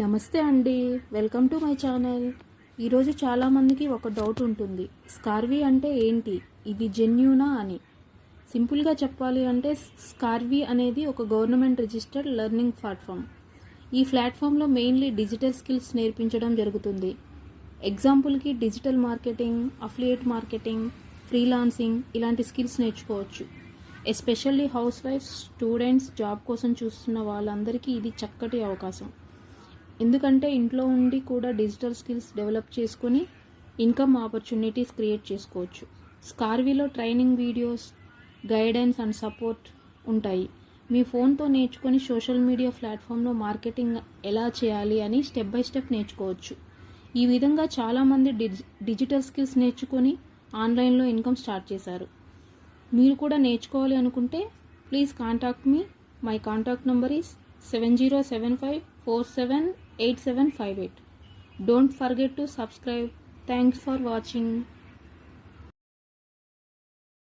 నమస్తే అండి, welcome to my channel. ఈరోజు చాలామందికి ఒక డౌట్ ఉంటుంది, స్కార్వీ అంటే ఏంటి, ఇది జెన్యూనా అని. సింపుల్గా చెప్పాలి అంటే స్కార్వీ అనేది ఒక గవర్నమెంట్ రిజిస్టర్డ్ లెర్నింగ్ ప్లాట్ఫామ్. ఈ ప్లాట్ఫామ్లో మెయిన్లీ డిజిటల్ స్కిల్స్ నేర్పించడం జరుగుతుంది. ఎగ్జాంపుల్కి digital marketing, affiliate marketing, freelancing ఇలాంటి స్కిల్స్ నేర్చుకోవచ్చు. ఎస్పెషల్లీ హౌస్ వైఫ్స్, స్టూడెంట్స్, జాబ్ కోసం చూస్తున్న వాళ్ళందరికీ ఇది చక్కటి అవకాశం. ఎందుకంటే ఇంట్లో ఉండి కూడా డిజిటల్ స్కిల్స్ డెవలప్ చేసుకొని ఇన్కమ్ ఆపర్చునిటీస్ క్రియేట్ చేసుకోవచ్చు. స్కార్వీలో training videos, guidance and support ఉంటాయి. మీ ఫోన్తో నేర్చుకొని సోషల్ మీడియా ప్లాట్ఫామ్లో మార్కెటింగ్ ఎలా చేయాలి అని స్టెప్ బై స్టెప్ నేర్చుకోవచ్చు. ఈ విధంగా చాలామంది డిజిటల్ స్కిల్స్ నేర్చుకొని ఆన్లైన్లో ఇన్కమ్ స్టార్ట్ చేశారు. మీరు కూడా నేర్చుకోవాలి అనుకుంటే please contact me. My contact number is 7075478758. Don't forget to subscribe. Thanks for watching.